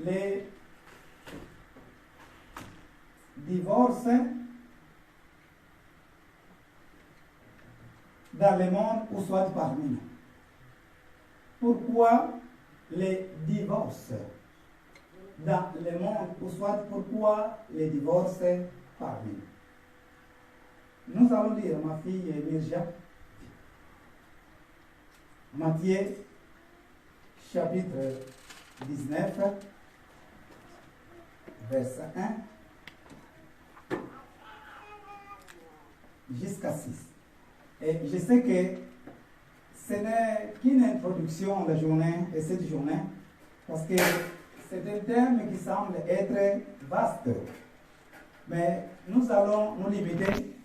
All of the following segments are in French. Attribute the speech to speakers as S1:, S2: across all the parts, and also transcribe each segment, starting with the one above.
S1: les divorces dans le monde ou soit parmi nous. Pourquoi les divorces dans le monde ou soit pourquoi les divorces parmi nous? Nous allons lire, ma fille Mirja, Matthieu chapitre 19, verset 1 jusqu'à 6. Et je sais que ce n'est qu'une introduction de la journée et cette journée, parce que c'est un thème qui semble être vaste. Mais nous allons nous limiter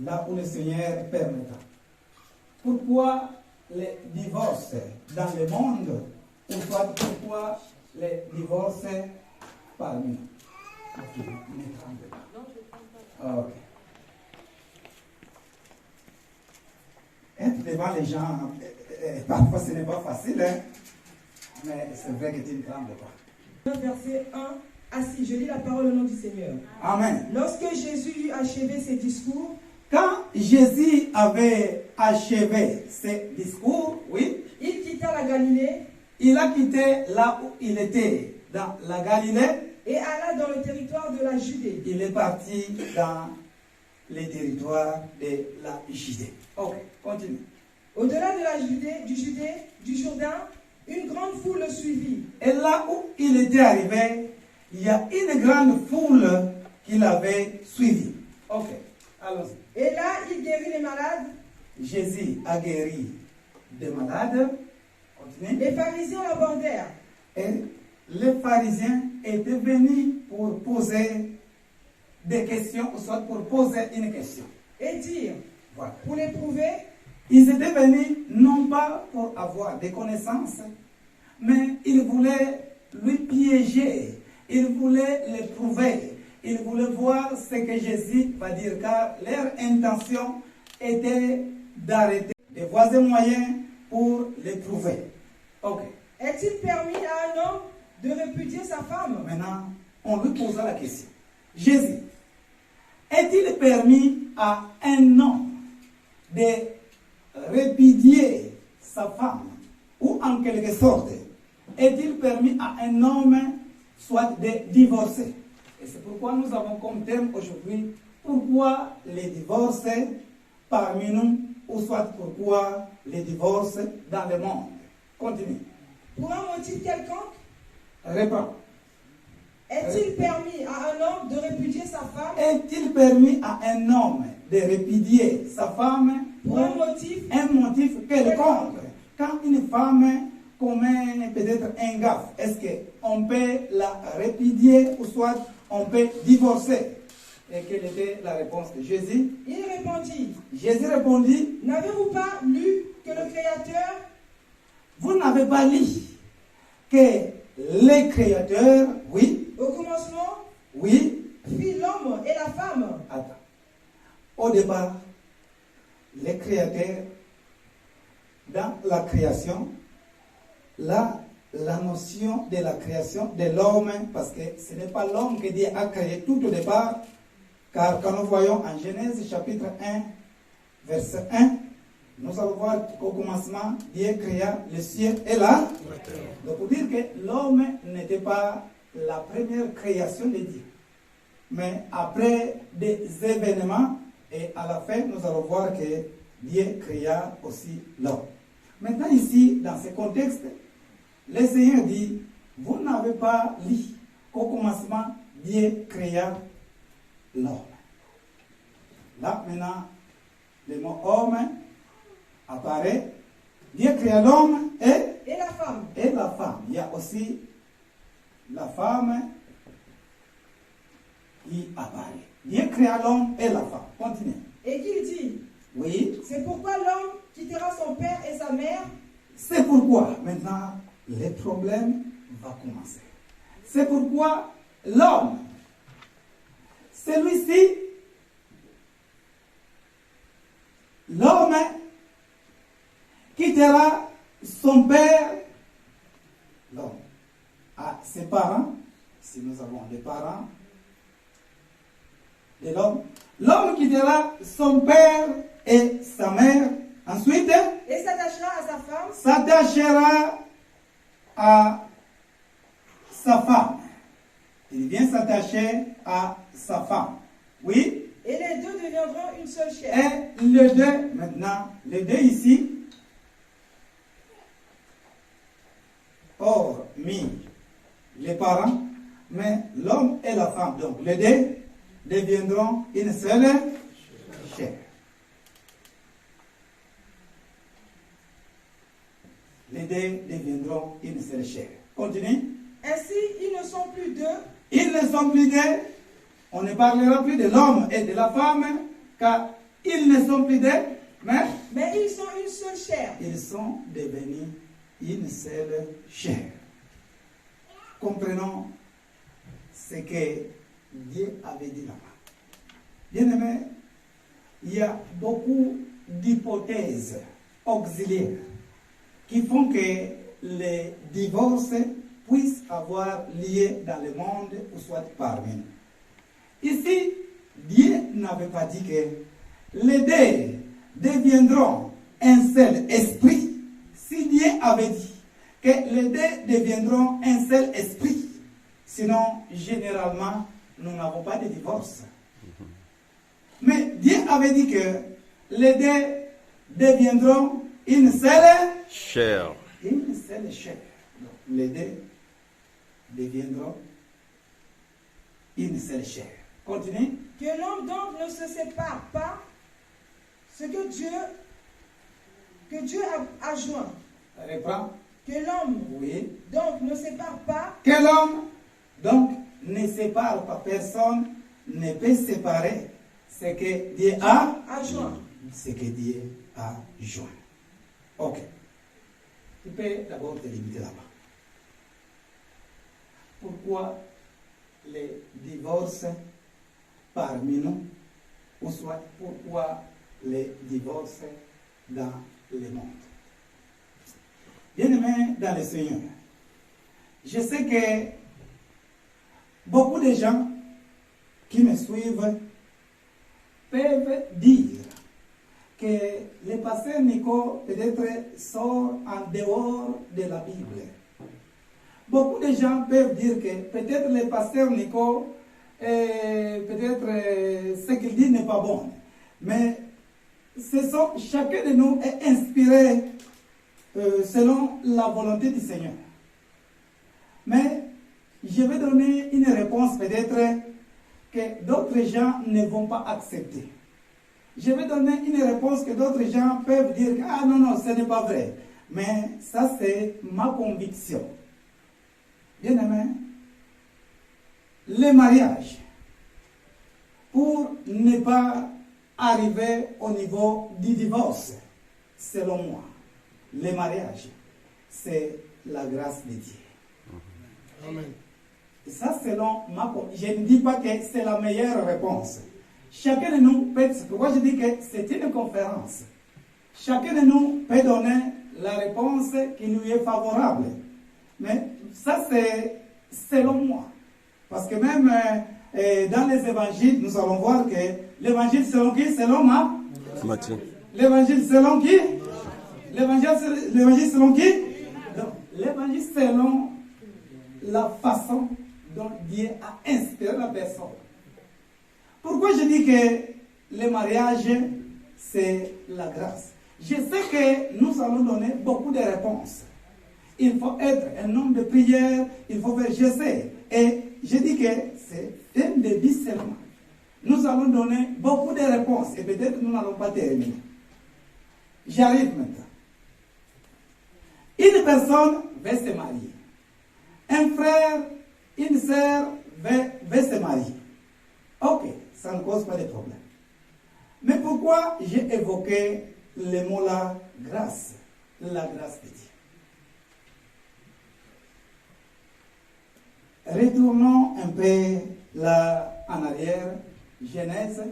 S1: là où le Seigneur permettra. Pourquoi les divorces dans le monde, ou soit pourquoi les divorces parmi nous? Ok. Être devant les gens, parfois ce n'est pas facile, hein? Mais c'est vrai que tu ne trembles pas.
S2: Verset 1 à 6, je lis la parole au nom du Seigneur.
S1: Amen.
S2: Lorsque Jésus eut achevé ses discours,
S1: quand Jésus avait achevé ses discours, oui,
S2: il quitta la Galilée.
S1: Il a quitté là où il était, dans la Galilée,
S2: et alla dans le territoire de la Judée.
S1: Il est parti dans les territoires de la Judée. Ok, continue.
S2: Au-delà de la Judée, du Jourdain, une grande foule le suivit.
S1: Et là où il était arrivé, il y a une grande foule qui l'avait suivi. Ok, allons-y.
S2: Et là, il guérit les malades.
S1: Jésus a guéri des malades. Continue.
S2: Les pharisiens l'abordèrent.
S1: Et les pharisiens étaient venus pour poser des questions, ou soit pour poser une question.
S2: Et dire,
S1: voilà.
S2: Pour l'éprouver,
S1: ils étaient venus non pas pour avoir des connaissances, mais ils voulaient lui piéger, ils voulaient l'éprouver, ils voulaient voir ce que Jésus va dire, car leur intention était d'arrêter, de voir des moyens pour l'éprouver. Ok.
S2: Est-il permis à un homme de répudier sa femme?
S1: Maintenant, on lui posa la question. Jésus, est-il permis à un homme de répudier sa femme? Ou en quelque sorte, est-il permis à un homme soit de divorcer? Et c'est pourquoi nous avons comme thème aujourd'hui, pourquoi les divorces parmi nous, ou soit pourquoi les divorces dans le monde. Continue.
S2: Pour un motif quelconque?
S1: Réponds.
S2: Est-il permis à un homme de répudier sa femme?
S1: Est-il permis à un homme de répudier sa femme
S2: pour un
S1: motif quelconque? Quand une femme commet peut-être un gaffe, est-ce qu'on peut la répudier ou soit on peut divorcer? Et quelle était la réponse de Jésus?
S2: Il répondit.
S1: Jésus répondit.
S2: N'avez-vous pas lu que le Créateur?
S1: Vous n'avez pas lu que le Créateur, oui.
S2: Au commencement,
S1: oui.
S2: Fit l'homme et la femme.
S1: Attends. Au départ, le Créateur, dans la création, la notion de la création de l'homme, parce que ce n'est pas l'homme que Dieu a créé tout au départ, car quand nous voyons en Genèse chapitre 1, verset 1, nous allons voir qu'au commencement, Dieu créa le ciel et la terre. Donc pour dire que l'homme n'était pas la première création de Dieu. Mais après des événements, et à la fin, nous allons voir que Dieu créa aussi l'homme. Maintenant ici, dans ce contexte, le Seigneur dit, vous n'avez pas lu qu'au commencement, Dieu créa l'homme. Là, maintenant, le mot homme apparaît. Dieu créa l'homme
S2: et la femme.
S1: Et la femme. Il y a aussi la femme qui apparaît. Dieu créa l'homme et la femme. Continue.
S2: Et qu'il dit,
S1: oui.
S2: C'est pourquoi l'homme quittera son père et sa mère.
S1: C'est pourquoi, maintenant, le problème va commencer. C'est pourquoi l'homme, celui-ci, l'homme quittera son père, l'homme, à ses parents, si nous avons les parents de l'homme, l'homme quittera son père et sa mère, ensuite
S2: et s'attachera à sa femme,
S1: s'attachera à sa femme. Il vient s'attacher à sa femme. Oui.
S2: et les deux deviendront une seule chair.
S1: Et les deux, maintenant, les deux ici, hormis les parents, mais l'homme et la femme, donc les deux deviendront une seule chair. Les deux deviendront une seule chair. Continue.
S2: Ainsi, ils ne sont plus deux,
S1: Ils ne sont plus deux. On ne parlera plus de l'homme et de la femme, car ils ne sont plus deux, mais
S2: mais ils sont une seule chair.
S1: ils sont devenus une seule chair. Comprenons ce que Dieu avait dit là-bas. Bien-aimés, il y a beaucoup d'hypothèses auxiliaires qui font que les divorces puissent avoir lieu dans le monde ou soit parmi nous. Ici, Dieu n'avait pas dit que les deux deviendront un seul esprit. Si Dieu avait dit que les deux deviendront un seul esprit, sinon, généralement, nous n'avons pas de divorce. Mais Dieu avait dit que les deux deviendront une seule
S3: chair.
S1: Une seule chair. Donc, les deux deviendront une seule chair. Continue.
S2: Que l'homme donc ne se sépare pas, ce que Dieu a joint.
S1: Reprends.
S2: Que l'homme
S1: Oui.
S2: donc ne sépare pas,
S1: Que l'homme, donc, ne sépare pas. Personne ne peut séparer ce que Dieu a
S2: joint.
S1: Ce que Dieu a joint. Ok. Tu peux d'abord te limiter là-bas. Pourquoi les divorces parmi nous, ou soit pourquoi les divorces dans le monde? Bien-aimés dans le Seigneur, je sais que beaucoup de gens qui me suivent peuvent dire que le pasteur Nico peut-être sort en dehors de la Bible. Beaucoup de gens peuvent dire que peut-être le pasteur Nico, peut-être ce qu'il dit n'est pas bon. Mais chacun de nous est inspiré selon la volonté du Seigneur. Mais je vais donner une réponse peut-être que d'autres gens ne vont pas accepter. Je vais donner une réponse que d'autres gens peuvent dire « Ah non, non, ce n'est pas vrai ». Mais ça, c'est ma conviction. Bien-aimé, le mariage, pour ne pas arriver au niveau du divorce, selon moi, le mariage, c'est la grâce de Dieu.
S4: Amen.
S1: Et ça, selon ma conviction, je ne dis pas que c'est la meilleure réponse. Chacun de nous peut, c'est pourquoi je dis que c'est une conférence. Chacun de nous peut donner la réponse qui lui est favorable. Mais ça, c'est selon moi. Parce que même dans les évangiles, nous allons voir que l'évangile selon qui? Selon
S3: Matthieu.
S1: L'évangile selon qui? L'évangile selon qui? Donc, l'évangile selon la façon dont Dieu a inspiré la personne. Pourquoi je dis que le mariage, c'est la grâce? Je sais que nous allons donner beaucoup de réponses. Il faut être un homme de prière, il faut faire, je sais. Et je dis que c'est un début seulement. Nous allons donner beaucoup de réponses et peut-être nous n'allons pas terminer. J'arrive maintenant. Une personne veut se marier. Un frère, une sœur veut se marier. Ok, ça ne cause pas de problème. Mais pourquoi j'ai évoqué le mot là, grâce, la grâce de Dieu? Retournons un peu là en arrière, Genèse.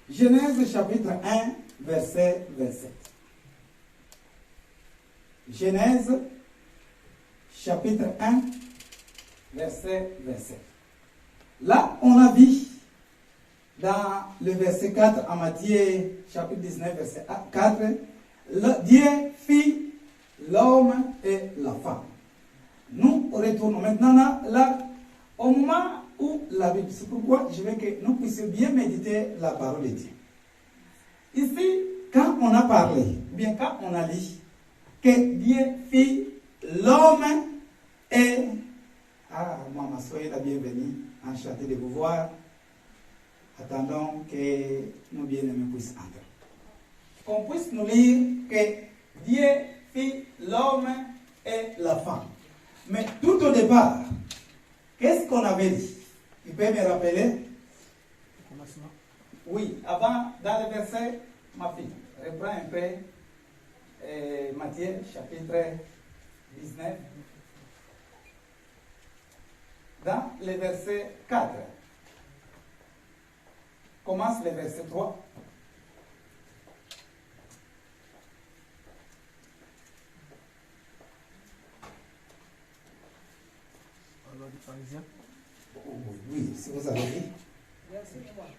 S1: Genèse chapitre 1, verset 27. Genèse chapitre 1, verset 27. Là, on a vu dans le verset 4 à Matthieu, chapitre 19, verset 4, Dieu fit l'homme et la femme. Nous retournons maintenant là, au moment où la Bible. C'est pourquoi je veux que nous puissions bien méditer la parole de Dieu. Ici, quand on a parlé, bien quand on a dit que Dieu fit l'homme et... Ah, maman, soyez la bienvenue, enchanté de vous voir. Attendons que nos bien-aimés puissent entrer. Qu'on puisse nous lire que Dieu fit l'homme et la femme. Mais tout au départ, qu'est-ce qu'on avait dit? Tu peux me rappeler? Oui, avant, dans le verset, ma fille, reprends un peu Matthieu, chapitre 19. Dans le verset 4, commence le verset 3.
S3: Alors, les pharisiens.
S1: Oui, si vous avez dit.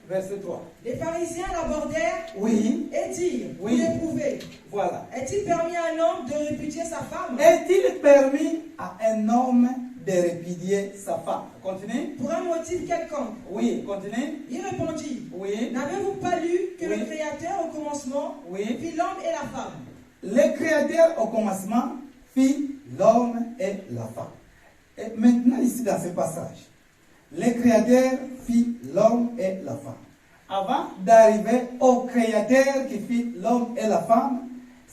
S1: Verset 3.
S2: Les pharisiens l'abordèrent
S1: Oui.
S2: et dirent,
S1: Oui.
S2: pour l'éprouver,
S1: Voilà.
S2: est-il permis à un homme de répudier sa femme
S1: Est-il permis à un homme de répudier sa femme? Continue.
S2: pour un motif quelconque?
S1: Oui, continue.
S2: Il répondit,
S1: Oui.
S2: n'avez-vous pas lu que
S1: Oui.
S2: le Créateur au commencement
S1: Oui.
S2: fit l'homme et la femme?
S1: Le Créateur au commencement fit l'homme et la femme. Et maintenant ici dans ce passage, le Créateur fit l'homme et la femme. Avant d'arriver au Créateur qui fit l'homme et la femme,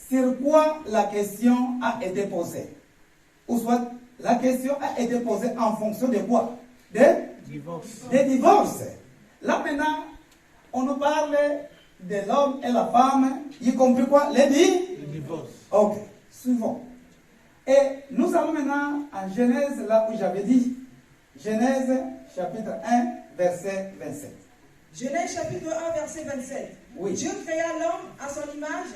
S1: sur quoi la question a été posée? Ou soit la question a été posée en fonction de quoi?
S3: Divorce.
S1: Des divorces. Là maintenant, on nous parle de l'homme et la femme, y compris quoi? Les
S3: Divorce.
S1: Ok, suivons. Et nous allons maintenant en Genèse, là où j'avais dit, Genèse chapitre 1, verset 27.
S2: Genèse chapitre 1, verset 27.
S1: Oui.
S2: Dieu créa l'homme à son image.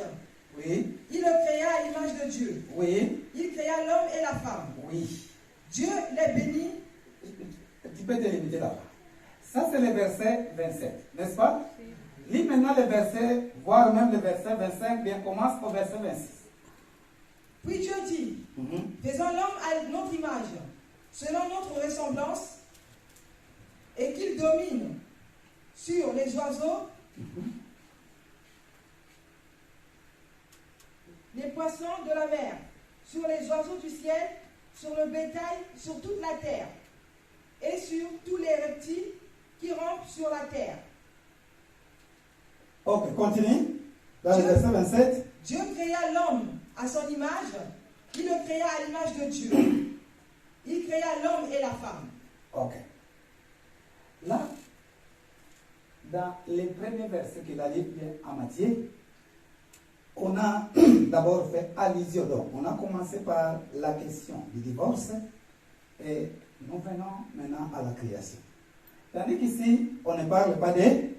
S1: Oui,
S2: Il le créa à l'image de Dieu.
S1: oui,
S2: Il créa l'homme et la femme.
S1: oui.
S2: Dieu les bénit.
S1: Tu peux te limiter là-bas. Ça, c'est le verset 27, n'est-ce pas? Lis maintenant le verset, voire même le verset 25, bien commence au verset 26.
S2: Puis Dieu dit, faisons l'homme à notre image, selon notre ressemblance, et qu'il domine sur les oiseaux, les poissons de la mer, sur les oiseaux du ciel, sur le bétail, sur toute la terre, et sur tous les reptiles qui rampent sur la terre.
S1: Ok, continue. Dans le verset 27.
S2: Dieu créa l'homme à son image, il le créa à l'image de Dieu. Il créa l'homme et la femme.
S1: Ok. Là, dans les premiers versets qu'il a dit à Matthieu, on a d'abord fait allusion. Donc, on a commencé par la question du divorce et nous venons maintenant à la création. Tandis qu'ici, on ne parle pas de...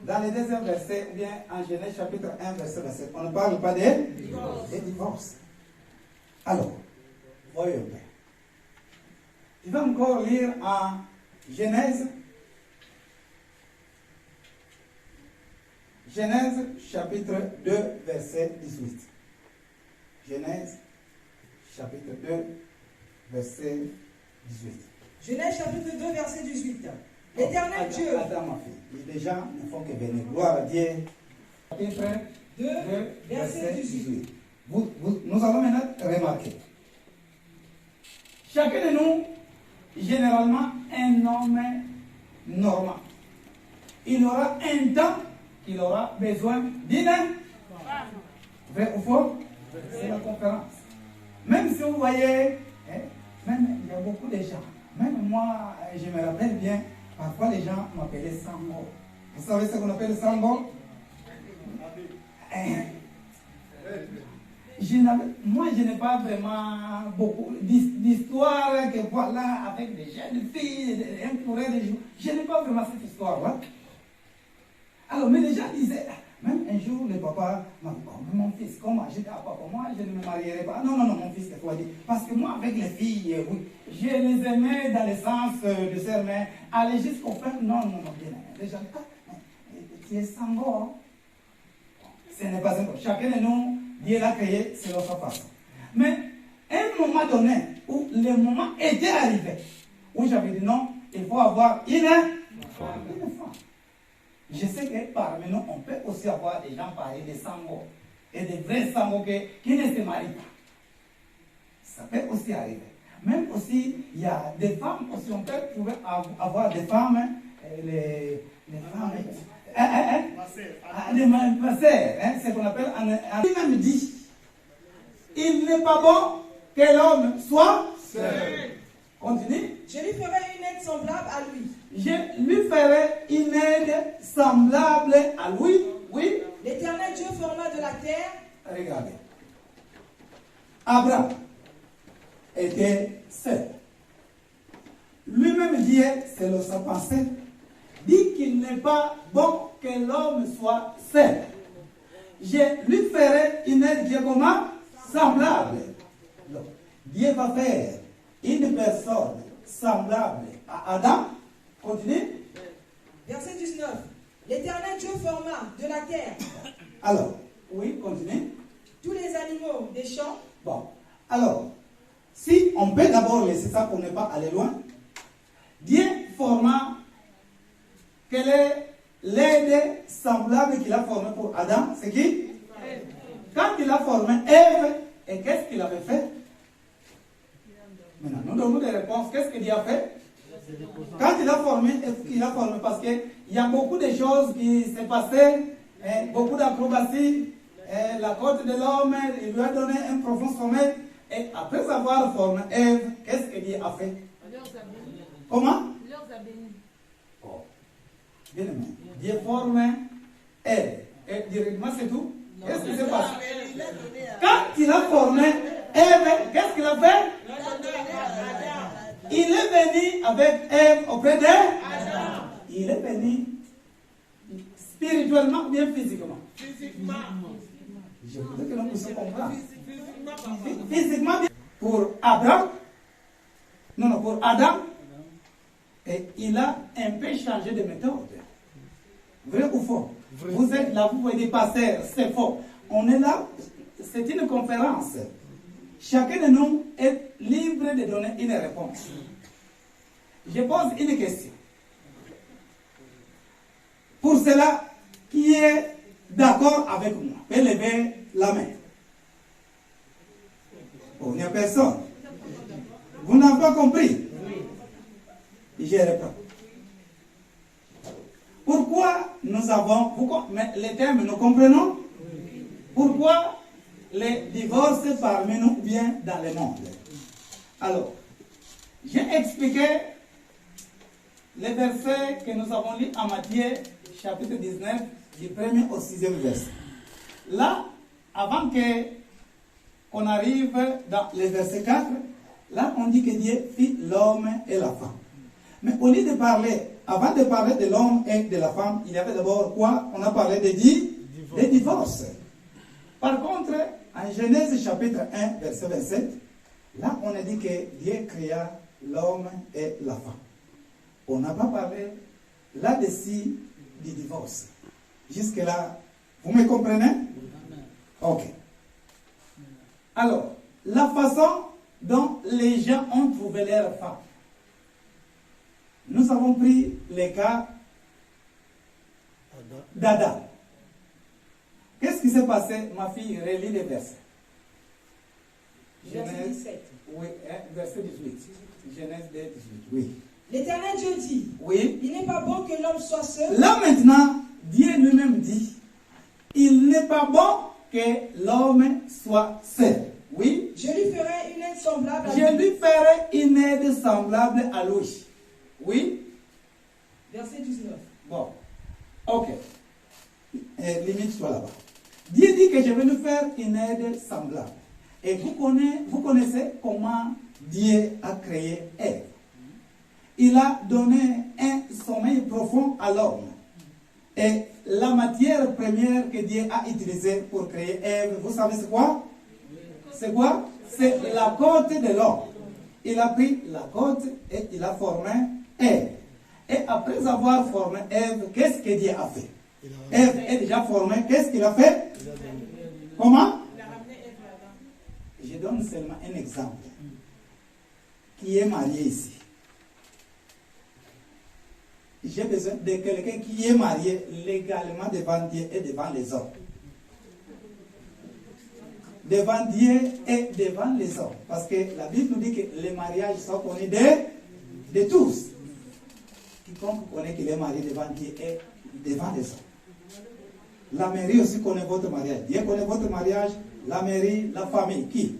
S1: Dans les deuxième verset, ou bien en Genèse chapitre 1, verset 27, on ne parle pas de divorce. Alors, voyons bien. Je vais encore lire en Genèse chapitre 2, verset 18. Genèse chapitre 2, verset 18.
S2: Genèse chapitre 2, verset 18. L'éternel Dieu.
S1: Attends, ma fille. Les gens ne font que venir. Gloire à Dieu. Chapitre
S2: 2, verset 18.
S1: Nous allons maintenant remarquer. Chacun de nous, généralement, un homme normal. Il aura un temps qu'il aura besoin d'une. Vrai ou faux? C'est la conférence. Même si vous voyez, même il y a beaucoup de gens. Même moi, je me rappelle bien, parfois les gens m'appelaient Sambo. Vous savez ce qu'on appelle Sambo? Moi, je n'ai pas vraiment beaucoup d'histoires que voilà, avec des jeunes filles, un courant de jours. Je n'ai pas vraiment cette histoire-là. Alors, mais les gens disaient, Même un jour, le papa m'a dit, oh, mon fils, comment? J'ai dit, ah papa, moi je ne me marierai pas. Non, non, non, mon fils, c'est toi. Parce que moi, avec les filles, oui, je les aimais dans le sens de sœur, mais aller jusqu'au fin, non, non, non, bien. Les gens, tu es sango. Ce n'est pas encore. Chacun de nous, Dieu l'a créé, c'est notre façon. Mais, un moment donné, où le moment était arrivé, où j'avais dit non, il faut avoir une femme. Je sais que parmi nous, on peut aussi avoir des gens pareils, des sangos, et des vrais sangos qui ne se marient pas. Ça peut aussi arriver. Même aussi, il y a des femmes aussi, on peut trouver avoir des femmes, les femmes, les masseurs, c'est ce qu'on appelle il même dit, il n'est pas bon que l'homme soit seul. Continue.
S2: Je lui ferai une aide semblable à lui.
S1: Je lui ferai une aide semblable à lui. Oui.
S2: L'Éternel Dieu forma de la terre.
S1: Regardez. Abraham était seul. Lui-même dit, c'est sa pensée, dit qu'il n'est pas bon que l'homme soit seul. Je lui ferai une aide Dieu comment? Semblable. Donc, Dieu va faire une personne semblable à Adam. Continue.
S2: Verset 19. L'Éternel Dieu forma de la terre.
S1: Alors, oui, continue.
S2: Tous les animaux des champs.
S1: Bon, alors, si on peut d'abord laisser ça pour ne pas aller loin, Dieu forma, quelle est l'aide semblable qu'il a formée pour Adam? C'est qui? Quand il a formé Ève, et qu'est-ce qu'il avait fait? Maintenant, nous donnons des réponses. Qu'est-ce que Dieu a fait? Quand il a formé, parce qu'il y a beaucoup de choses qui s'est passées, beaucoup d'acrobaties, la côte de l'homme, il lui a donné un profond sommeil, et après avoir formé Ève, qu'est-ce que Dieu a fait? Comment? Oh. Bien aimé. Dieu forme Ève, et directement c'est tout. Qu'est-ce qui s'est passé? Quand il a formé Ève, qu'est-ce qu'il a fait? Il est venu avec Ève auprès d'Adam. Il est venu spirituellement, bien physiquement. Je voudrais que nous puissions comprendre. Physiquement, bien. Pour Abraham, pour Adam, et il a un peu changé de méthode. Vrai ou faux? Vous êtes là, vous pouvez dire, pasteur, c'est faux. On est là, c'est une conférence. Chacun de nous est libre de donner une réponse. Je pose une question. Pour cela, qui est d'accord avec moi, peut lever la main. Oh, il n'y a personne. Vous n'avez pas compris? Je réponds. Pourquoi nous avons, les termes, nous comprenons? Pourquoi les divorces parmi nous viennent dans le monde? Alors, j'ai expliqué les versets que nous avons lus en Matthieu, chapitre 19, du 1er au 6e verset. Là, avant qu'on arrive dans le verset 4, là, on dit que Dieu fit l'homme et la femme. Mais au lieu de parler, avant de parler de l'homme et de la femme, il y avait d'abord quoi? On a parlé de divorce. Par contre, en Genèse chapitre 1, verset 27, là, on a dit que Dieu créa l'homme et la femme. On n'a pas parlé là-dessus du divorce. Jusque-là, vous me comprenez? Ok. Alors, la façon dont les gens ont trouvé leur femme. Nous avons pris le cas d'Adam. Qu'est-ce qui s'est passé? Ma fille relit les versets.
S2: Verset 17.
S1: Oui, verset 18. Genèse 2, 18. Oui.
S2: L'Éternel Dieu dit,
S1: oui.
S2: Il n'est pas bon que l'homme soit seul.
S1: Là maintenant, Dieu lui-même dit, il n'est pas bon que l'homme soit seul. Oui.
S2: Je lui ferai une aide semblable à lui.
S1: Je lui ferai une aide semblable à lui. Oui.
S2: Verset 19.
S1: Bon. Ok. Limite-toi là-bas. Dieu dit que je vais lui faire une aide semblable. Et vous connaissez comment Dieu a créé Ève. Il a donné un sommeil profond à l'homme. Et la matière première que Dieu a utilisée pour créer Ève, vous savez c'est quoi? C'est quoi? C'est la côte de l'homme. Il a pris la côte et il a formé Ève. Et après avoir formé Ève, qu'est-ce que Dieu a fait? Ève est déjà formée, qu'est-ce qu'il a fait? Comment? Je donne seulement un exemple. Qui est marié ici? J'ai besoin de quelqu'un qui est marié légalement devant Dieu et devant les hommes. Devant Dieu et devant les hommes. Parce que la Bible nous dit que les mariages sont connus de tous. Quiconque connaît qu'il est marié devant Dieu et devant les hommes. La mairie aussi connaît votre mariage. Dieu connaît votre mariage, la mairie, la famille. Qui?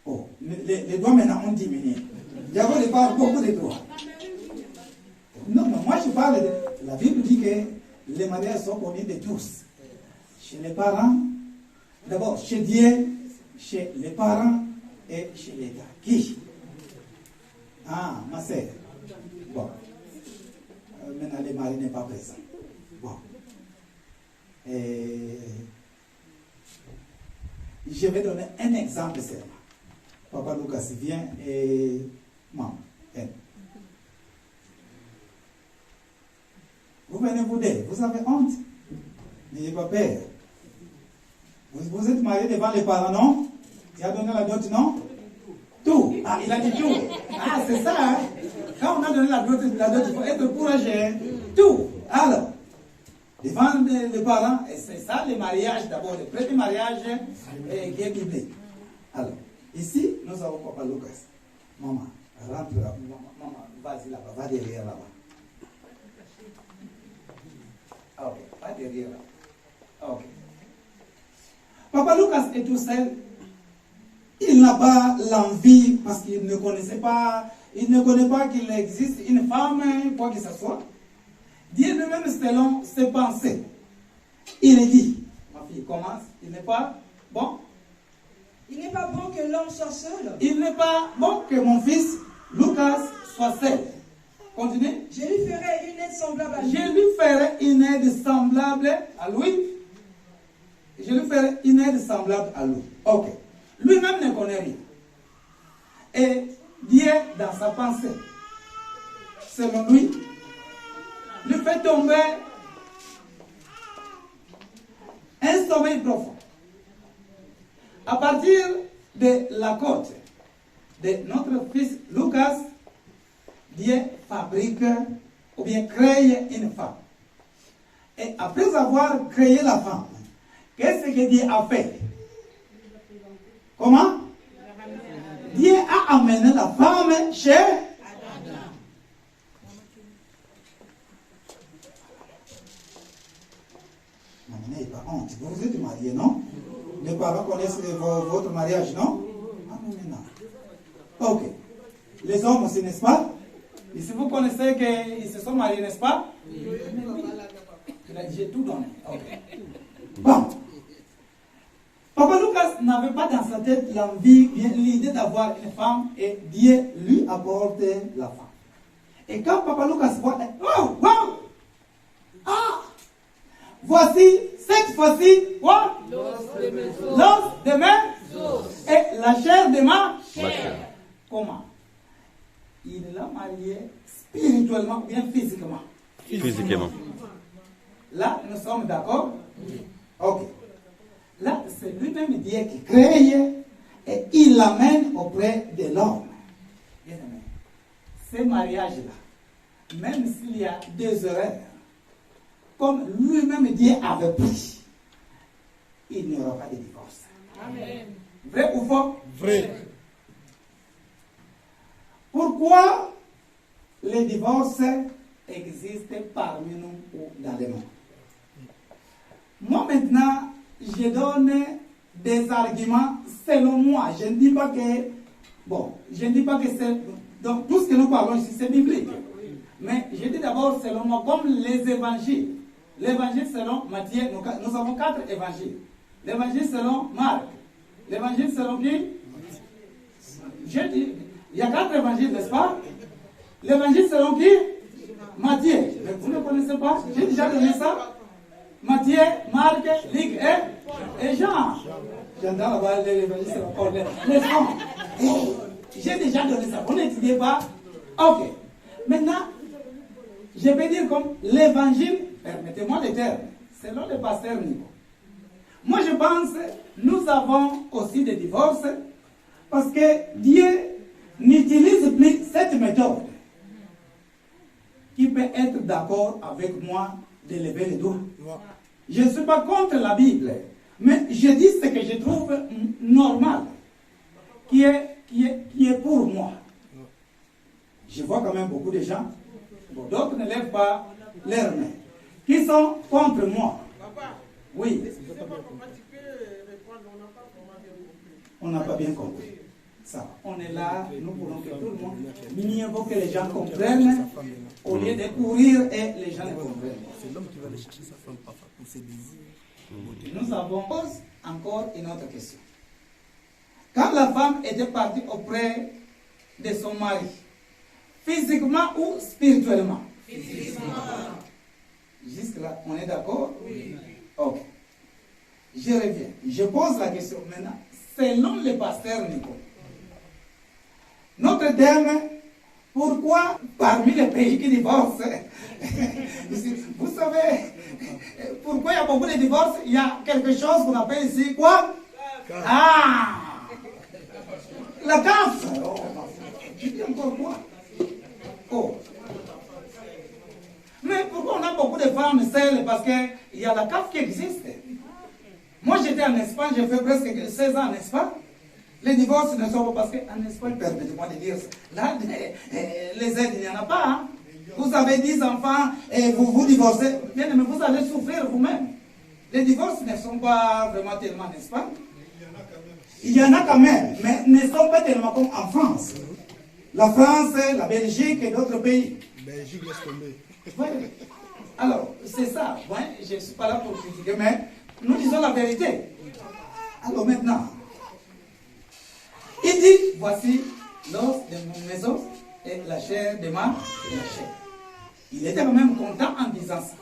S1: Oh, les doigts maintenant ont diminué. J'avais pas beaucoup de doigts. Non, mais moi je parle de... La Bible dit que les mariages sont connus de tous. Chez les parents, d'abord chez Dieu, chez les parents et chez l'État. Qui? Ah, ma sœur. Bon. Maintenant, les maris n'est pas présent. Bon. Je vais donner un exemple seulement. Papa Lucas vient et maman. Vous venez vous dire, vous avez honte. N'ayez pas peur. Vous êtes marié devant les parents, non? Il a donné la dot, non? Tout. Ah, il a dit tout. Ah, c'est ça, hein? Quand on a donné la dot, il faut être courageux. Tout. Alors, devant les parents, et c'est ça le mariage d'abord, le premier mariage qui est biblique. Alors, ici, nous avons Papa Lucas. Maman, rentre là. Maman, vas-y là-bas, va derrière là-bas. Ok, pas derrière là. Ok. Papa Lucas est tout seul. Il n'a pas l'envie parce qu'il ne connaissait pas, il ne connaît pas qu'il existe une femme, quoi que ce soit. Dieu lui-même, selon ses pensées, il dit, ma fille commence, il n'est pas bon.
S2: Il n'est pas bon que l'homme soit seul.
S1: Il n'est pas bon que mon fils Lucas soit seul. Continue.
S2: Je lui ferai une aide semblable à lui.
S1: Je lui ferai une aide semblable à lui. Je lui ferai une aide semblable à lui. Ok. Lui-même ne connaît rien. Et Dieu, dans sa pensée, selon lui, lui fait tomber un sommeil profond. À partir de la côte de notre fils Lucas, Dieu fabrique ou bien crée une femme. Et après avoir créé la femme, qu'est-ce que Dieu a fait? Comment? Dieu a amené la femme chez Adam. N'ayez pas honte. Vous êtes mariés, non? Les parents connaissent votre mariage, non? Ah non, mais non. Ok. Les hommes aussi, n'est-ce pas? Et si vous connaissez qu'ils se sont mariés, n'est-ce pas? Oui. J'ai tout donné. Okay. Bon. Papa Lucas n'avait pas dans sa tête l'envie, l'idée d'avoir une femme et Dieu lui apporte la femme. Et quand Papa Lucas voit, oh, wow! Ah! Voici, cette fois-ci, quoi? L'os de mes os. Et la chair de ma chair. Comment? Il l'a marié spirituellement ou bien physiquement?
S4: Physiquement.
S1: Là, nous sommes d'accord? Ok. Là, c'est lui-même Dieu qui crée et il l'amène auprès de l'homme. Bien aimé. Ces mariages-là, même s'il y a des erreurs, comme lui-même Dieu avait pris, il n'y aura pas de divorce. Amen. Vrai ou faux?
S3: Vrai.
S1: Pourquoi les divorces existent parmi nous ou dans le monde? Moi maintenant, je donne des arguments selon moi. Je ne dis pas que, je ne dis pas que c'est, donc tout ce que nous parlons ici c'est biblique. Mais je dis d'abord selon moi, comme les évangiles. L'évangile selon Matthieu, nous avons 4 évangiles. L'évangile selon Marc. L'évangile selon qui? Je dis, il y a 4 évangiles, n'est-ce pas? L'évangile selon qui? Matthieu, mais vous ne connaissez pas? J'ai déjà donné ça. Matthieu, Marc, Luc et Jean. J'entends là-bas l'évangile encore les femmes. J'ai déjà donné ça. Vous n'étudiez pas? Ok. Maintenant, je vais dire comme l'évangile, permettez-moi le terme, selon le pasteur Nico. Moi, je pense nous avons aussi des divorces parce que Dieu n'utilise plus cette méthode qui peut être d'accord avec moi de lever les doigts. Je ne suis pas contre la Bible, mais je dis ce que je trouve normal, qui est pour moi. Je vois quand même beaucoup de gens, d'autres ne lèvent pas leurs mains, qui sont contre moi. Oui. On n'a pas bien compris. Ça, on est là, nous voulons que tout le monde, mieux vaut que les gens comprennent, au lieu de courir et les gens ne comprennent.
S3: C'est l'homme qui va aller chercher sa femme parfois pour ses désirs.
S1: Nous avons encore une autre question. Quand la femme était partie auprès de son mari, physiquement ou spirituellement? Physiquement. Jusque-là, on est d'accord? Oui. Ok. Je reviens. Je pose la question maintenant. Selon le pasteur Nico, Notre-Dame, pourquoi parmi les pays qui divorcent, vous savez, pourquoi il y a beaucoup de divorces? Il y a quelque chose qu'on appelle ici quoi? Ah! La CAF! Je dis encore quoi? Oh! Mais pourquoi on a beaucoup de femmes seules? Parce qu'il y a la CAF qui existe. Moi j'étais en Espagne, j'ai fait presque 16 ans en Espagne. Les divorces ne sont pas parce qu'en Espagne, permettez-moi de dire ça, là, les aides, il n'y en a pas. Hein? Vous avez 10 enfants et vous vous divorcez, bien, mais vous allez souffrir vous-même. Les divorces ne sont pas vraiment tellement en Espagne. Il y en a quand même, mais ne sont pas tellement comme en France. La France, la Belgique et d'autres pays.
S3: Belgique, laisse tomber.
S1: Ouais. Alors, c'est ça. Ouais, je ne suis pas là pour critiquer, mais nous disons la vérité. Alors maintenant, il dit, voici l'os de mon maison et la chair de ma chair. Il était quand même content en disant ça.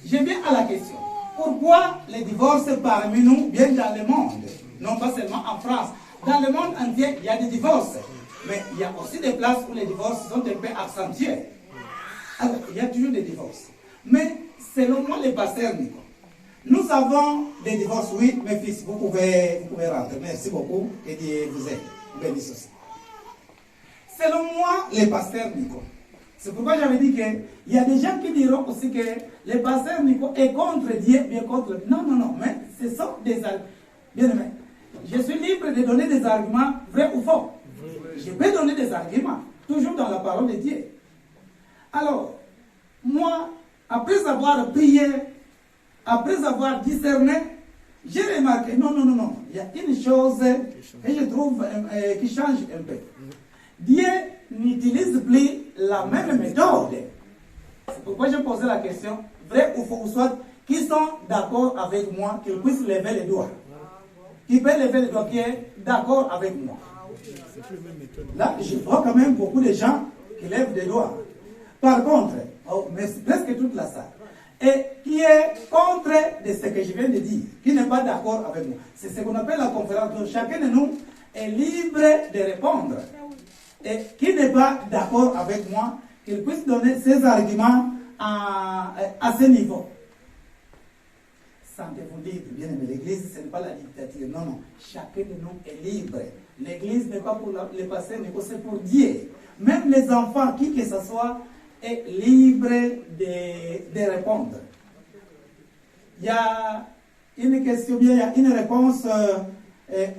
S1: Je viens à la question. Pourquoi les divorces parmi nous, bien dans le monde, non pas seulement en France, dans le monde entier, il y a des divorces. Mais il y a aussi des places où les divorces sont un peu accentués. Alors, il y a toujours des divorces. Mais selon moi, les pasteurs Nico, nous avons des divorces, oui, mes fils, vous pouvez rentrer. Merci beaucoup, que Dieu vous aide. Bénisse aussi. Selon moi, les pasteurs Nico, c'est pourquoi j'avais dit qu'il y a des gens qui diront aussi que les pasteurs Nico est contre Dieu, bien contre. Non, non, non, mais ce sont des arguments. Bien aimé, je suis libre de donner des arguments vrais ou faux. Je peux donner des arguments, toujours dans la parole de Dieu. Alors, moi, après avoir prié, après avoir discerné, j'ai remarqué, non, non, non, non, il y a une chose que je trouve qui change un peu. Dieu n'utilise plus la même méthode. C'est pourquoi j'ai posé la question, vrai ou faux, ou soit, qui sont d'accord avec moi, qu'ils puissent lever les doigts. Qui peut lever les doigts, qui est d'accord avec moi. Là, je vois quand même beaucoup de gens qui lèvent des doigts. Par contre, mais presque toute la salle, et qui est contre de ce que je viens de dire, qui n'est pas d'accord avec moi. C'est ce qu'on appelle la conférence. Donc chacun de nous est libre de répondre. Et qui n'est pas d'accord avec moi, qu'il puisse donner ses arguments à ce niveau. Sentez-vous libre, bien aimé. L'église, ce n'est pas la dictature. Non, non. Chacun de nous est libre. L'église n'est pas pour les pasteurs, mais c'est pour Dieu. Même les enfants, qui que ce soit, est libre de répondre. Il y a une question, bien, il y a une réponse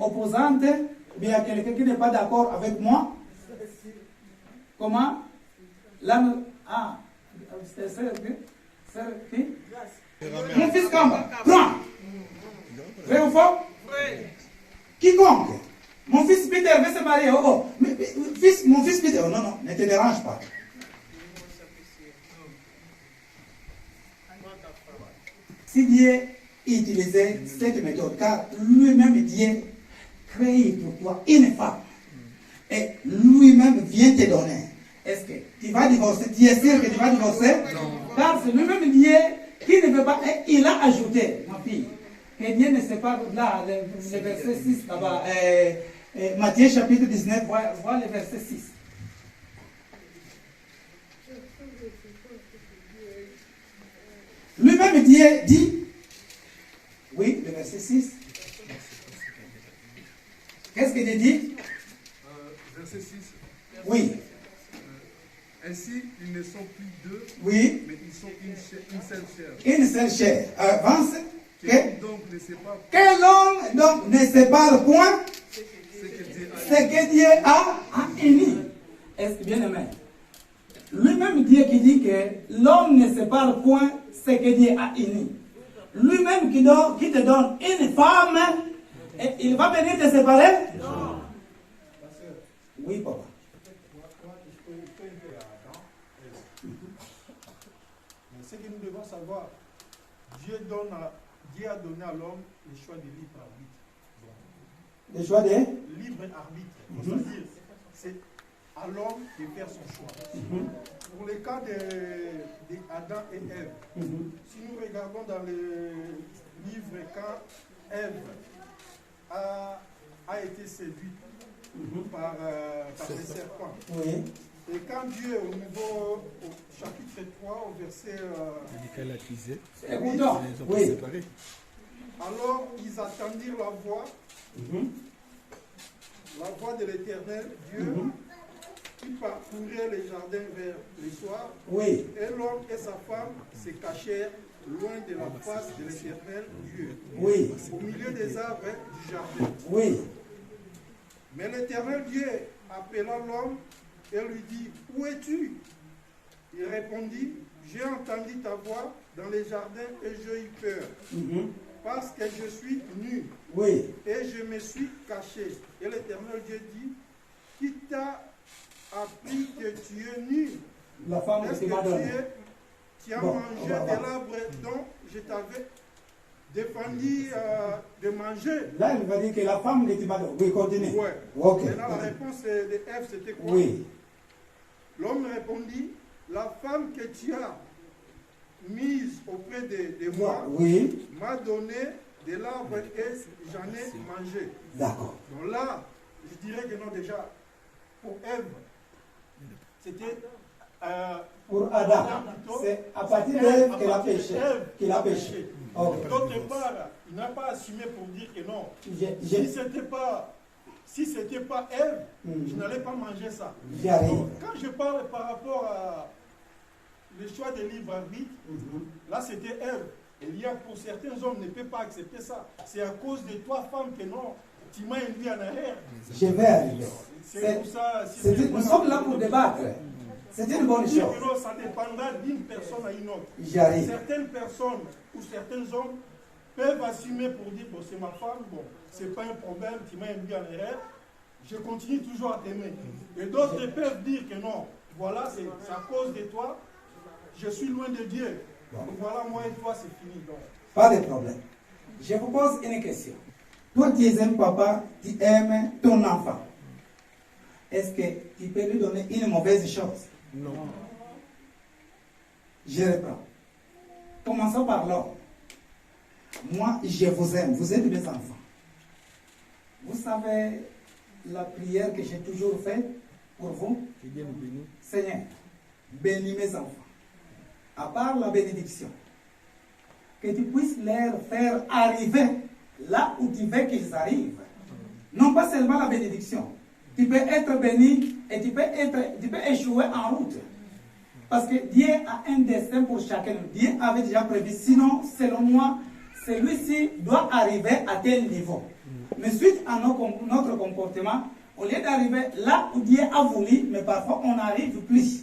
S1: opposante, bien, il y a quelqu'un qui n'est pas d'accord avec moi. Comment? Là, ah, c'est qui? Mon fils Kamba, prends. Vrai ou faux? Oui. Quiconque. Mon fils Peter veut se marier. Oh, oh. Mon fils Peter, oh, non, non, ne te dérange pas. Si Dieu utilisait cette méthode, car lui-même Dieu crée pour toi une femme, et lui-même vient te donner, Est-ce que tu vas divorcer? Tu es sûr que tu vas divorcer? Car c'est lui-même Dieu qui ne veut pas. Il a ajouté, ma fille, que Dieu ne sait pas là, le verset 6 là-bas. Matthieu chapitre 19, voilà le verset 6. Lui-même Dieu dit, oui, le verset 6. Qu'est-ce que Dieu dit?
S4: Verset 6.
S1: Oui.
S4: Ainsi, ils ne sont plus deux,
S1: Oui.
S4: mais ils sont une seule chair.
S1: Une seule chair. Avance.
S4: Quel donc ne sépare
S1: Quel homme donc ne sépare point ce que Dieu a uni. Est-ce que bien aimé? Lui-même Dieu qui dit que l'homme ne sépare point ce que Dieu a uni. Lui-même qui te donne une femme, et il va venir te séparer? Non. Oui, papa.
S5: Mais ce que nous devons savoir, Dieu a donné à l'homme le choix de libre arbitre.
S1: Le choix de?
S5: Libre arbitre. C'est-à-dire, c'est à l'homme de faire son choix. Pour le cas d'Adam et Ève, si nous regardons dans le livre quand Ève a été séduite par le serpent.
S1: Oui.
S5: Et quand Dieu, au chapitre 3, au verset...
S3: qu'elle a accusé.
S1: Écoutons.
S3: Ils ont pas
S1: Oui.
S3: séparé.
S5: Alors ils attendirent la voix de l'Éternel, Dieu, qui parcourait les jardins vers le soir.
S1: Oui.
S5: Et l'homme et sa femme se cachèrent loin de la face de l'Éternel, Dieu,
S1: Oui.
S5: au milieu des arbres du jardin.
S1: Oui.
S5: Mais l'Éternel Dieu appela l'homme et lui dit, où es-tu? Il répondit, j'ai entendu ta voix dans les jardins et j'ai eu peur, parce que je suis nu.
S1: Oui.
S5: Et je me suis caché. Et l'Éternel Dieu dit, qui t'a appris que tu es nu?
S1: La femme
S5: Est-ce
S1: que tu m'as donnée.
S5: tu as
S1: Bon,
S5: mangé
S1: on va
S5: de
S1: voir.
S5: l'arbre dont je t'avais défendu de manger?
S1: Là, il va dire que la femme que tu m'as donnée. Oui, continue.
S5: Ouais.
S1: Ok.
S5: Maintenant, la réponse de Ève, c'était quoi?
S1: Oui.
S5: L'homme répondit, la femme que tu as mise auprès de moi
S1: Oui.
S5: m'a donné de l'arbre et j'en ai mangé.
S1: D'accord.
S5: Donc là, je dirais que non, déjà, pour Ève, c'était...
S1: Pour Adam, c'est à partir d'Ève qu'il a péché. Qu'il a péché. Ok.
S5: D'autre part, il n'a pas assumé pour dire que non. Si c'était pas Ève, je n'allais pas manger ça.
S1: J'y arrive.
S5: Donc, quand je parle par rapport à le choix des livres arbitres, là c'était Ève. Il y a pour certains hommes ne peut pas accepter ça. C'est à cause de toi, femme, que non, tu m'as induit en arrière.
S1: Je vais arriver.
S5: C'est pour ça.
S1: Nous sommes là pour débattre. C'est une bonne chose.
S5: Ça dépendra d'une personne à une autre.
S1: J'y arrive.
S5: Certaines personnes ou certains hommes peuvent assumer pour dire, bon, c'est ma femme, bon, c'est pas un problème, tu m'as induit en erreur, je continue toujours à t'aimer. Et d'autres peuvent dire que non, voilà, c'est à cause de toi, je suis loin de Dieu. Donc voilà, moi et toi, c'est fini. Donc.
S1: Pas de problème. Je vous pose une question. Toi, tu es un papa, tu aimes ton enfant. Est-ce que tu peux lui donner une mauvaise chose?
S3: Non.
S1: Je reprends. Commençons par l'homme. Moi, je vous aime. Vous êtes mes enfants. Vous savez la prière que j'ai toujours faite pour vous?
S3: Que Dieu nous bénisse.
S1: Seigneur, bénis mes enfants. À part la bénédiction, que tu puisses leur faire arriver là où tu veux qu'ils arrivent. Non pas seulement la bénédiction. Tu peux être béni et tu peux échouer en route. Parce que Dieu a un destin pour chacun. Dieu avait déjà prévu. Sinon, selon moi, celui-ci doit arriver à tel niveau. Mais suite à notre comportement, au lieu d'arriver là où Dieu a voulu, mais parfois on n'arrive plus.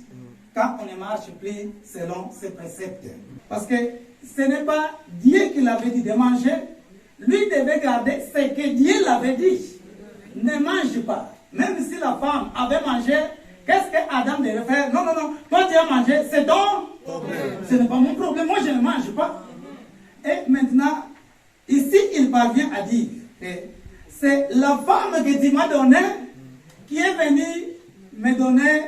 S1: Quand on ne marche plus selon ses préceptes. Parce que ce n'est pas Dieu qui l'avait dit de manger. Lui devait garder ce que Dieu l'avait dit. Ne mange pas. Même si la femme avait mangé, qu'est-ce que Adam devait faire? Non, non, non. Toi tu as mangé, c'est ton problème. Ce n'est pas mon problème. Moi je ne mange pas. Et maintenant, ici il parvient à dire que c'est la femme que tu m'as donnée qui est venue me donner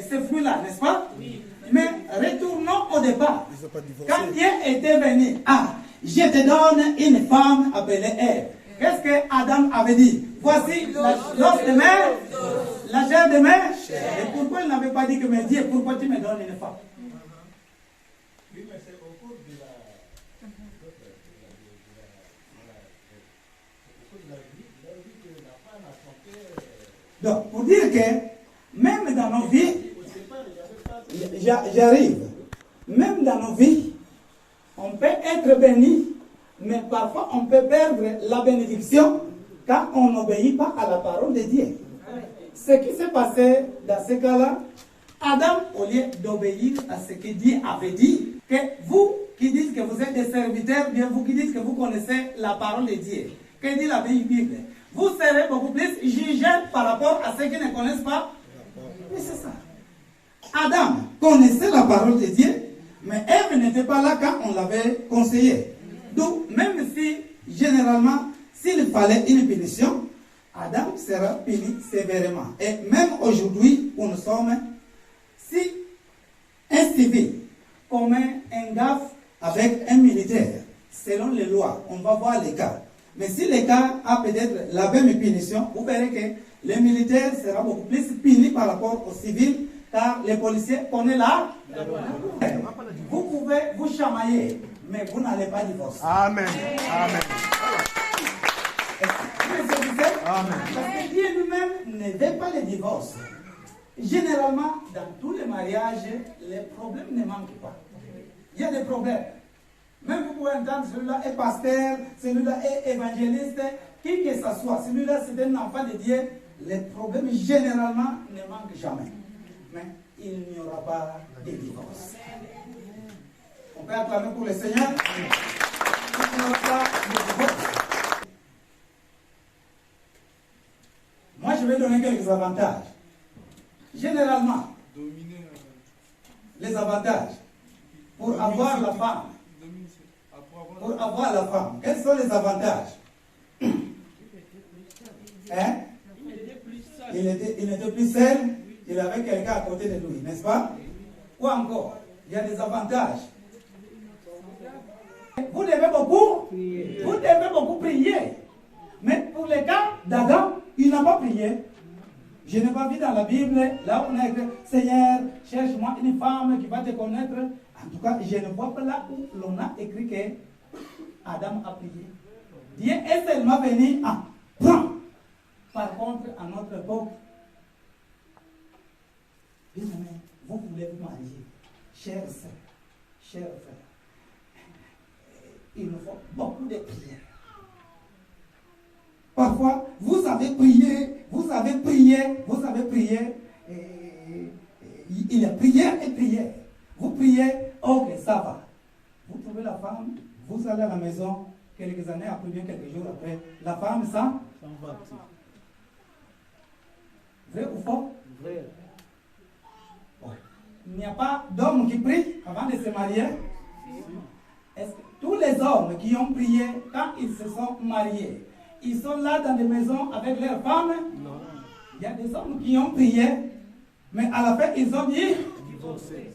S1: ce fruit-là, n'est-ce pas? Oui. Mais retournons au départ. Quand Dieu était venu, je te donne une femme appelée Ève. Qu'est-ce que Adam avait dit? Voici l'os de mer, la chair de mer. Et pourquoi il n'avait pas dit que mais Dieu, pourquoi tu me donnes une femme? Donc, pour dire que même dans nos vies, j'arrive, même dans nos vies, on peut être béni, mais parfois on peut perdre la bénédiction quand on n'obéit pas à la parole de Dieu. Ce qui s'est passé dans ce cas-là, Adam, au lieu d'obéir à ce que Dieu avait dit, que vous qui dites que vous êtes des serviteurs, bien vous qui dites que vous connaissez la parole de Dieu, que dit la Bible, vous serez beaucoup plus jugés par rapport à ceux qui ne connaissent pas. Mais c'est ça. Adam connaissait la parole de Dieu, mais Ève n'était pas là quand on l'avait conseillé. Donc, même si, généralement, s'il fallait une punition, Adam sera puni sévèrement. Et même aujourd'hui, où nous sommes, si un civil commet un gaffe avec un militaire, selon les lois, on va voir les cas. Mais si le cas a peut-être la même punition, vous verrez que le militaire sera beaucoup plus puni par rapport au civil, car les policiers connaissent la loi. Vous pouvez vous chamailler, mais vous n'allez pas divorcer.
S4: Amen. Amen.
S1: Amen. Parce que Dieu lui-même ne veut pas le divorce. Généralement, dans tous les mariages, les problèmes ne manquent pas. Il y a des problèmes. Même vous pouvez entendre, celui-là est pasteur, celui-là est évangéliste, qui que ce soit, celui-là c'est un enfant de Dieu, les problèmes généralement ne manquent jamais. Mais il n'y aura pas de divorce. On peut acclamer pour le Seigneur. Il n'y aura pas de divorce. Moi je vais donner quelques avantages. Généralement, les avantages pour avoir la femme. Pour avoir la femme, quels sont les avantages? Hein? Il n'était plus seul, il avait quelqu'un à côté de lui, n'est-ce pas? Ou encore, il y a des avantages. Vous devez beaucoup prier. Mais pour les cas d'Adam, il n'a pas prié. Je n'ai pas vu dans la Bible, là où on a écrit, Seigneur, cherche-moi une femme qui va te connaître. En tout cas, je ne vois pas là où l'on a écrit que Adam a prié. Dieu est seulement venu à prendre. Par contre, à notre époque, bien aimé, vous voulez vous marier, chers sœurs, chers frères. Il nous faut beaucoup de prières. Parfois, vous avez prié, il y a prière et prière. Vous priez, ok, ça va. Vous trouvez la femme, vous allez à la maison, quelques années après, bien quelques jours après, la femme s'en va. Vrai ou faux? Vrai. Bon. Il n'y a pas d'hommes qui prient avant de se marier? Est-ce que tous les hommes qui ont prié quand ils se sont mariés, ils sont là dans des maisons avec leurs femmes? Non. Il y a des hommes qui ont prié, mais à la fin, ils ont dit divorcer.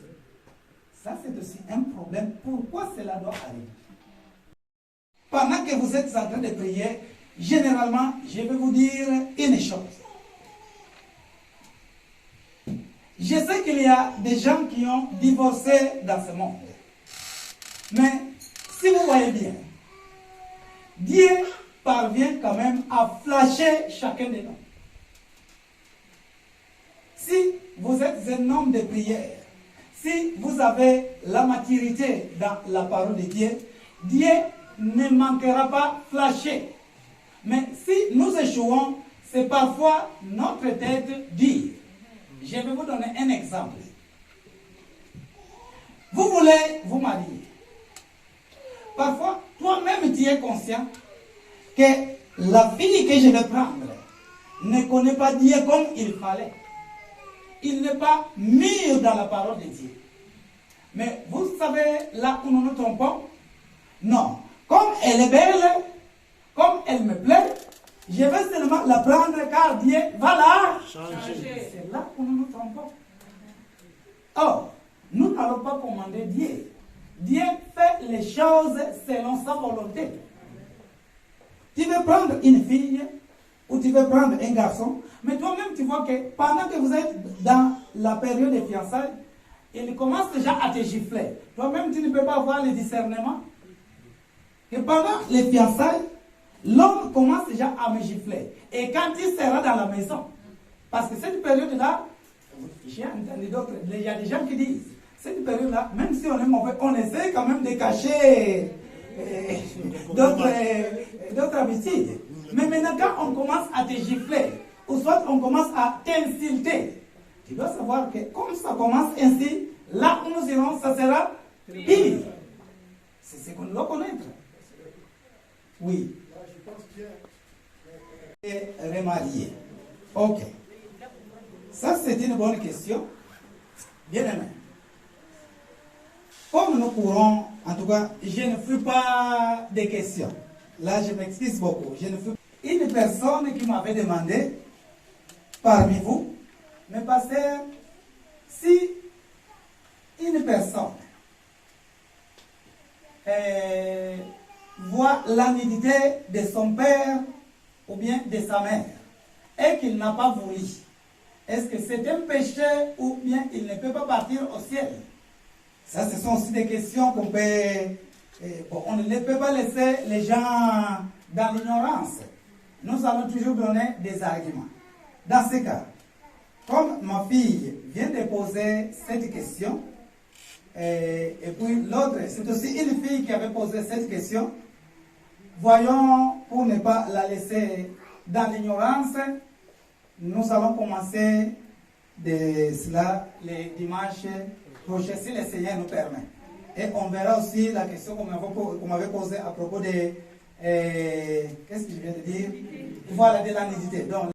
S1: Ça, c'est aussi un problème. Pourquoi cela doit arriver? Pendant que vous êtes en train de prier, généralement, je vais vous dire une chose. Je sais qu'il y a des gens qui ont divorcé dans ce monde. Mais, si vous voyez bien, Dieu parvient quand même à flasher chacun de nous. Si vous êtes un homme de prière, si vous avez la maturité dans la parole de Dieu, Dieu ne manquera pas flasher. Mais si nous échouons, c'est parfois notre tête dure. Je vais vous donner un exemple. Vous voulez vous marier. Parfois, toi-même, tu es conscient que la fille que je vais prendre ne connaît pas Dieu comme il fallait. Il n'est pas mûr dans la parole de Dieu. Mais vous savez là où nous nous trompons? Non. Comme elle est belle, comme elle me plaît, je vais seulement la prendre car Dieu va la changer. C'est là où nous n'accepterons pas. Or, nous n'allons pas commander Dieu. Dieu fait les choses selon sa volonté. Tu veux prendre une fille ou tu veux prendre un garçon, mais toi-même tu vois que pendant que vous êtes dans la période de fiançailles, il commence déjà à te gifler. Toi-même tu ne peux pas avoir le discernement. Que pendant les fiançailles, l'homme commence déjà à me gifler. Et quand il sera dans la maison, parce que cette période-là, j'ai entendu d'autres, il y a des gens qui disent, cette période-là, même si on est mauvais, on essaie quand même de cacher d'autres habitudes. Mais maintenant, quand on commence à te gifler, ou soit on commence à t'insulter, tu dois savoir que comme ça commence ainsi, là où nous irons, ça sera pire. C'est ce qu'on doit connaître. Oui. Et remarié. Ok. Ça, c'est une bonne question. Bien aimé. Comme nous courons, en tout cas, je ne fais pas de questions. Là, je m'excuse beaucoup. Je ne fais... Une personne qui m'avait demandé, parmi vous, mais pasteur, si une personne voit la nudité de son père ou bien de sa mère et qu'il n'a pas voulu, est-ce que c'est un péché ou bien il ne peut pas partir au ciel? Ça, ce sont aussi des questions qu'on peut... on ne peut pas laisser les gens dans l'ignorance. Nous allons toujours donner des arguments. Dans ce cas, comme ma fille vient de poser cette question, et puis l'autre, c'est aussi une fille qui avait posé cette question, voyons, pour ne pas la laisser dans l'ignorance, nous allons commencer de cela les dimanches prochains, si le Seigneur nous permet. Et on verra aussi la question qu'on m'avait posée à propos de... qu'est-ce que je viens de dire? Voilà, de la nudité. Donc,